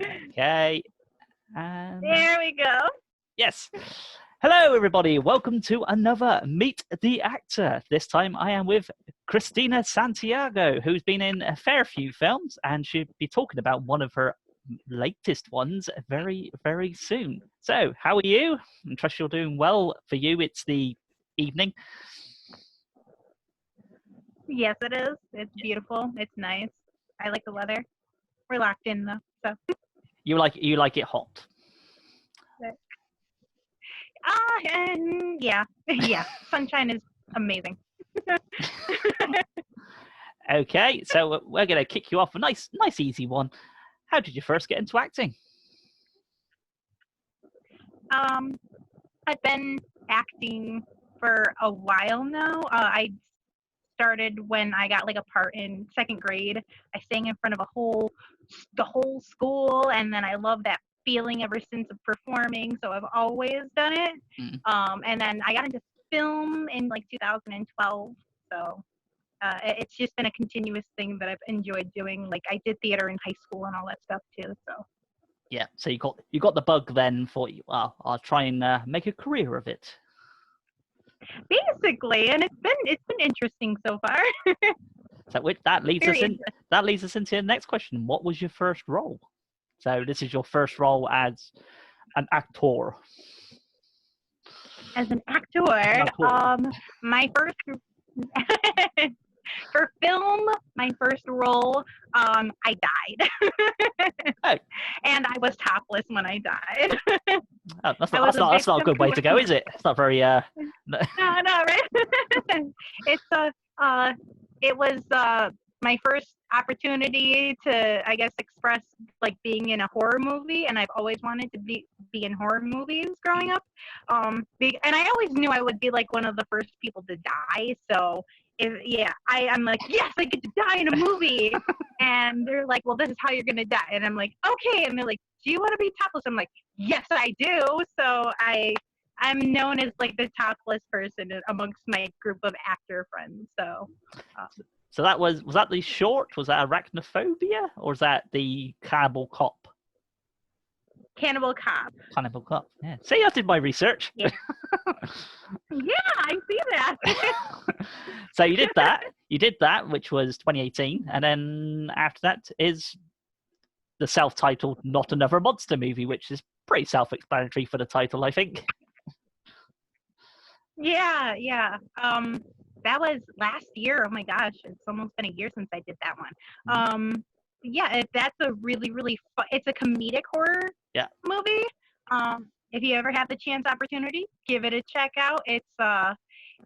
Okay. And There we go. yes. Hello, everybody. Welcome to another Meet the Actor. This time I am with Kristina Santiago, who's been in a fair few films, and she'll be talking about one of her latest ones very, very soon. So, how are you? I trust you're doing well. For you, it's the evening. Yes, it is. It's beautiful. It's nice. I like the weather. We're locked in though, so. You like it hot. And yeah, yeah. Sunshine is amazing. Okay, so we're going to kick you off a nice, easy one. How did you first get into acting? I've been acting for a while now. I started when I got like a part in second grade. I sang in front of the whole school, and then I love that feeling ever since of performing. So I've always done it. And then I got into film in like 2012. So it's just been a continuous thing that I've enjoyed doing. Like I did theater in high school and all that stuff too. So. Yeah, so you got the bug then for you. Well, I'll try and make a career of it. Basically, and it's been interesting so far. So that leads us into the next question. What was your first role? So this is your first role as an actor. As an actor. My first for film, my first role, I died. Oh. And I was topless when I died. Oh, that's not a good way to go, is it? It's not very No, right? It was my first opportunity to, I guess, express like being in a horror movie, and I've always wanted to be in horror movies growing up. And I always knew I would be like one of the first people to die. So I'm like, yes, I get to die in a movie. And they're like, well, this is how you're gonna die. And I'm like, okay. And they're like, do you want to be topless? I'm like, yes, I do. So I'm known as like the topless person amongst my group of actor friends. So. So that was that the short? Was that Arachnophobia, or was that the Cannibal Cop? Cannibal Cop. Cannibal Cop. Yeah. See, I did my research. Yeah, yeah, I see that. So you did that. You did that, which was 2018, and then after that is the self-titled "Not Another Monster" movie, which is pretty self-explanatory for the title, I think. Yeah. That was last year. Oh my gosh, it's almost been a year since I did that one. That's a really, really fun. It's a comedic horror movie. If you ever have the opportunity, give it a check out. It's got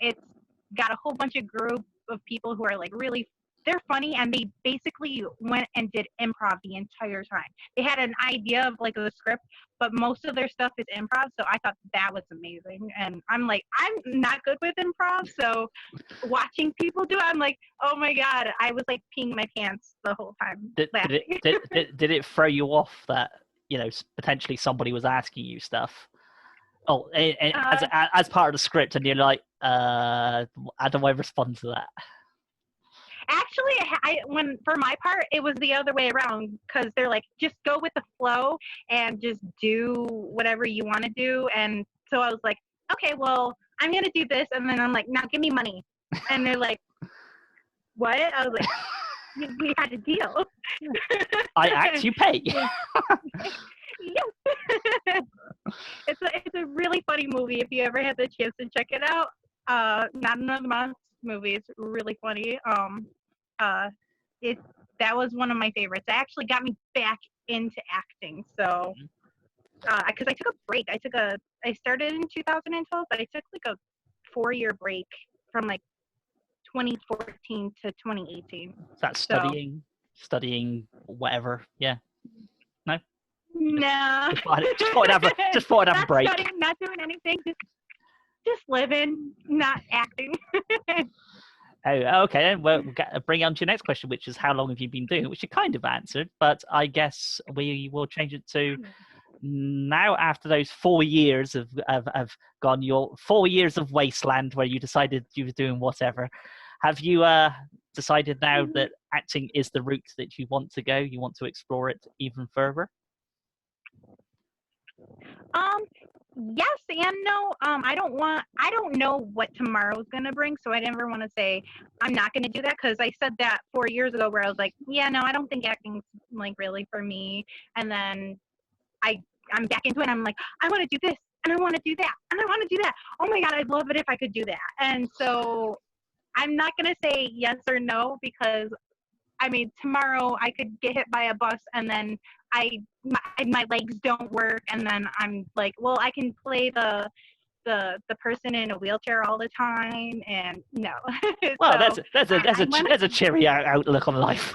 a whole bunch of group of people who are like really. They're funny, and they basically went and did improv the entire time. They had an idea of like the script, but most of their stuff is improv. So I thought that was amazing. And I'm like, I'm not good with improv. So watching people do it, I'm like, oh my God, I was like peeing my pants the whole time. Did it throw you off that, potentially somebody was asking you stuff? Oh, as part of the script, and you're like, how do I respond to that? Actually, for my part, it was the other way around, because they're like, just go with the flow and just do whatever you want to do. And so I was like, okay, well, I'm going to do this. And then I'm like, now give me money. And they're like, what? I was like, we had a deal. I act, you pay. Yes. It's a really funny movie. If you ever had the chance to check it out, Not Another Monster movie. It's really funny. That was one of my favorites. It actually got me back into acting. So, because I took a break. I started in 2012, but I took like a 4-year break from like 2014 to 2018. That's studying whatever. Yeah. No. No. Just thought I'd have a break. Studying, not doing anything. Just living, not acting. Oh, okay. Then we'll bring on to your next question, which is how long have you been doing it? Which you kind of answered, but I guess we will change it to now. After those 4 years have gone, your 4 years of Wasteland, where you decided you were doing whatever, have you decided now that acting is the route that you want to go? You want to explore it even further? Yes and no. I don't know what tomorrow's gonna bring, so I never want to say I'm not gonna do that, because I said that 4 years ago where I was like, yeah, no, I don't think acting's like really for me. And then I I'm back into it. And I'm like, I want to do this and I want to do that and I want to do that. Oh my god, I'd love it if I could do that. And so I'm not gonna say yes or no, because I mean, tomorrow I could get hit by a bus and then my legs don't work, and then I'm like, well, I can play the person in a wheelchair all the time, and no. Well, So there's a cheery outlook on life.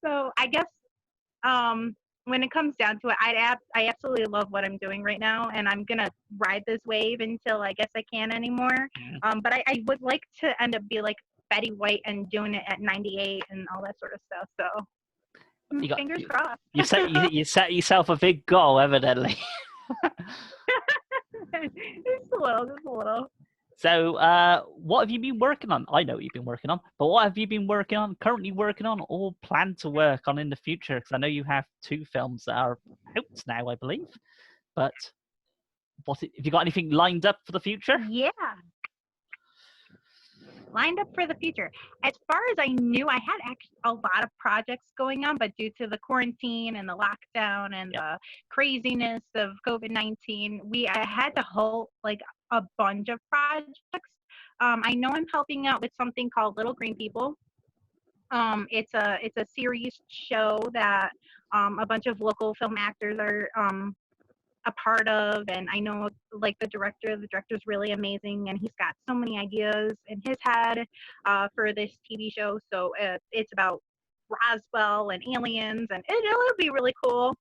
So I guess when it comes down to it, I absolutely love what I'm doing right now, and I'm gonna ride this wave until I guess I can't anymore. But I would like to end up be like Betty White and doing it at 98 and all that sort of stuff. So fingers crossed. You set yourself a big goal, evidently. Just a little. So, what have you been working on? I know what you've been working on, but what have you been currently working on, or plan to work on in the future? Because I know you have 2 films that are out now, I believe. But have you got anything lined up for the future? Yeah. Lined up for the future. As far as I knew, I had actually a lot of projects going on, but due to the quarantine and the lockdown and the craziness of COVID-19, I had to hold like a bunch of projects. I know I'm helping out with something called Little Green People. It's a series show that a bunch of local film actors are a part of, and I know like the director's really amazing, and he's got so many ideas in his head for this TV show. So it's about Roswell and aliens, and it'll be really cool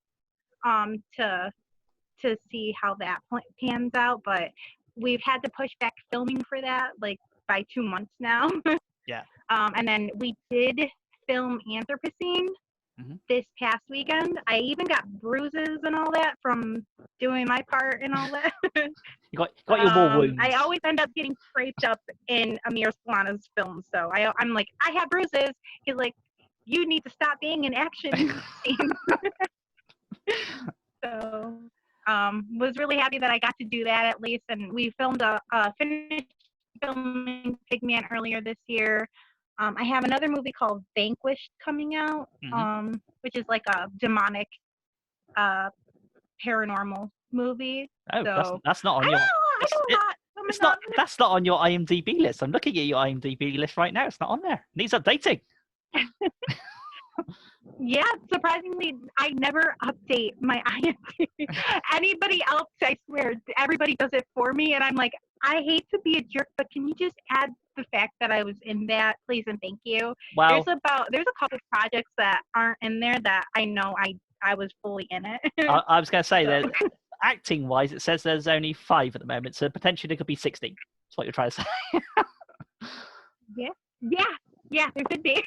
to see how that pans out. But we've had to push back filming for that like by 2 months now. Yeah. And then we did film Anthropocene this past weekend. I even got bruises and all that from doing my part and all that. You got your war wounds. I always end up getting scraped up in Amir Solana's films, so I'm like, I have bruises. He's like, you need to stop being in action scenes. So was really happy that I got to do that at least, and we filmed finished filming Pigman earlier this year. I have another movie called Vanquished coming out, which is like a demonic paranormal movie. Oh, so, that's not on your. That's not on your IMDb list. I'm looking at your IMDb list right now. It's not on there. It needs updating. Yeah, surprisingly, I never update my IMDb. Anybody else, I swear, everybody does it for me, and I'm like, I hate to be a jerk, but can you just add the fact that I was in that, please and thank you? Well, there's a couple projects that aren't in there that I know I was fully in it. I was going to say that acting wise, it says there's only 5 at the moment, so potentially there could be 16. That's what you're trying to say. Yeah, there could be.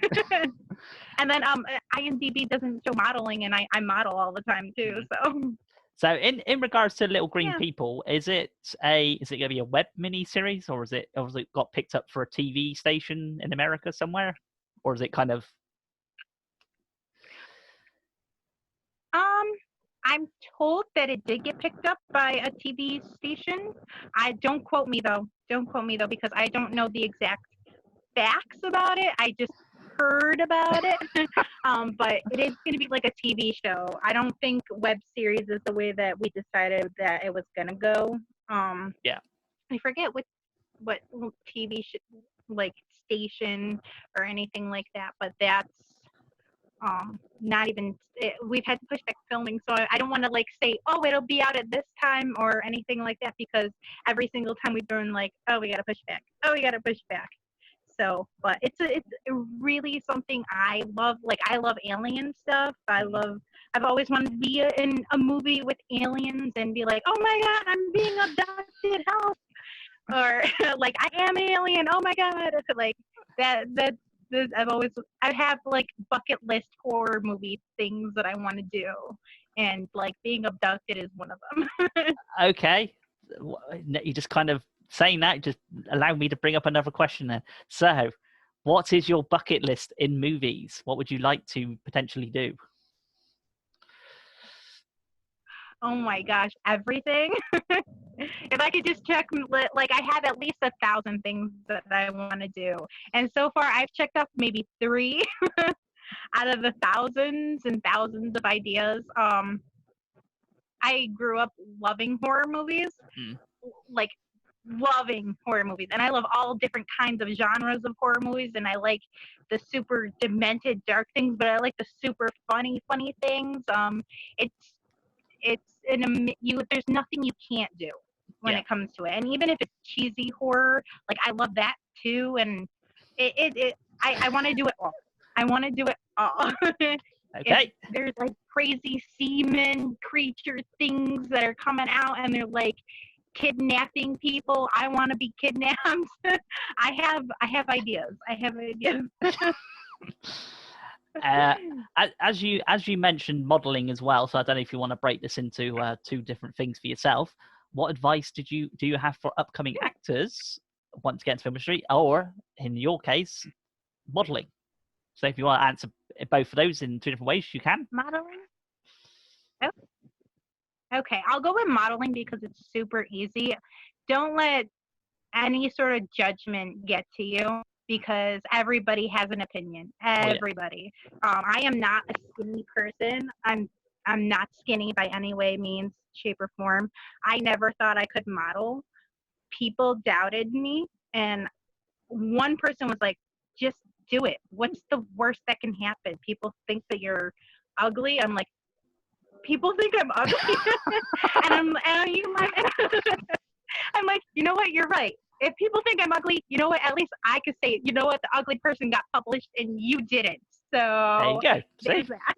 And then IMDb doesn't show modeling, and I model all the time too. So in regards to Little Green People, is it going to be a web mini series, or is it got picked up for a TV station in America somewhere, or is it kind of? I'm told that it did get picked up by a TV station. Don't quote me though. Because I don't know the exact facts about it. I just heard about it. But it is going to be like a TV show. I don't think web series is the way that we decided that it was going to go. I forget what TV like station or anything like that, but that's not even we've had to push back filming, so I don't want to like say, oh, it'll be out at this time or anything like that, because every single time we've been like, oh, we gotta push back. So, but it's really something I love. Like, I love alien stuff. I've always wanted to be in a movie with aliens and be like, oh my god, I'm being abducted, help, or like, I am an alien, oh my god, like that I have like bucket list horror movie things that I want to do, and like being abducted is one of them. Okay, you just kind of saying that just allowed me to bring up another question then. So, what is your bucket list in movies? What would you like to potentially do? Oh my gosh, everything. If I could just check, like I have at least 1,000 things that I want to do, and so far I've checked off maybe 3 out of the thousands and thousands of ideas. I grew up loving horror movies, like loving horror movies, and I love all different kinds of genres of horror movies, and I like the super demented dark things, but I like the super funny things. It's there's nothing you can't do when it comes to it, and even if it's cheesy horror, like I love that too, and I want to do it all. I want to do it all. Okay. If there's like crazy semen creature things that are coming out and they're like kidnapping people, I want to be kidnapped. I have ideas. As you mentioned modeling as well, so I don't know if you want to break this into 2 different things for yourself. What advice do you have for upcoming actors want to get into film industry, or in your case, modeling? So if you want to answer both of those in 2 different ways, you can. Modeling? Oh. Okay, I'll go with modeling because it's super easy. Don't let any sort of judgment get to you because everybody has an opinion. Everybody. I am not a skinny person. I'm not skinny by any way, means, shape, or form. I never thought I could model. People doubted me, and one person was like, just do it. What's the worst that can happen? People think that you're ugly. I'm like, people think I'm ugly? I'm like, you know what? You're right. If people think I'm ugly, you know what? At least I could say, you know what? The ugly person got published and you didn't. So there you go. There's that.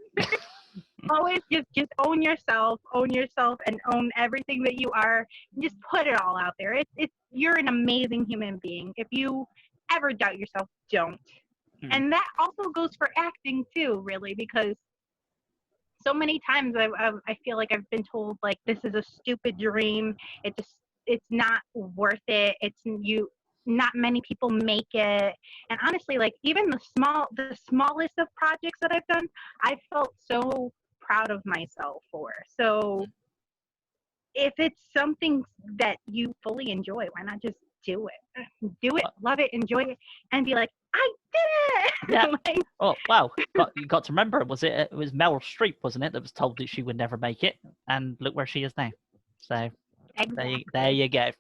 Always just own yourself, and own everything that you are. And just put it all out there. You're an amazing human being. If you ever doubt yourself, don't. And that also goes for acting too, really, because so many times I feel like I've been told like this is a stupid dream. It's not worth it. Not many people make it. And honestly, like even the smallest of projects that I've done, I felt so proud of myself for. So if it's something that you fully enjoy, why not just do it? Do it, love it, enjoy it, and be like, I did it! Yeah. Like, oh, wow. You got to remember, it was Meryl Streep, wasn't it, that was told that she would never make it? And look where she is now. So exactly. there you go.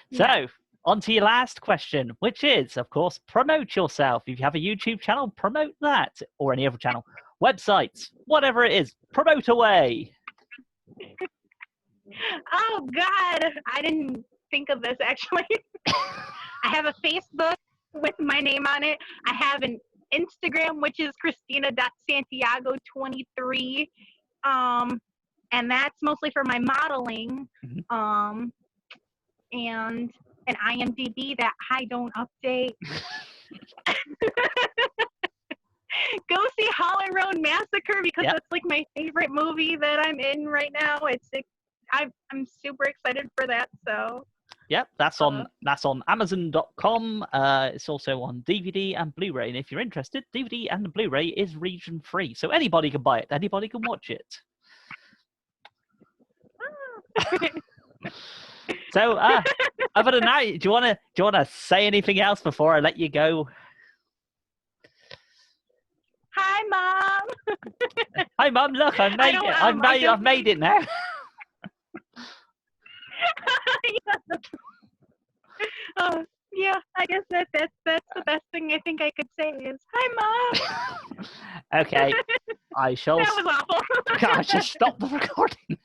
Yeah. So, on to your last question, which is, of course, promote yourself. If you have a YouTube channel, promote that, or any other channel. Websites, whatever it is, promote away. Oh, God. I didn't think of this, actually. I have a Facebook with my name on it. I have an Instagram, which is Kristina.Santiago23. And that's mostly for my modeling. And an IMDb that I don't update. Go see Hollow Road Massacre because that's like my favorite movie that I'm in right now. I'm super excited for that. So yep, that's on Amazon.com. It's also on DVD and Blu-ray. And if you're interested, DVD and the Blu-ray is region free, so anybody can buy it. Anybody can watch it. So, other than that, do you wanna say anything else before I let you go? Hi, Mom. Hi, Mum. Look, I've made it now. Yeah, I guess that's the best thing I think I could say is hi, Mom. Okay, I shall. That was awful. I just stop the recording.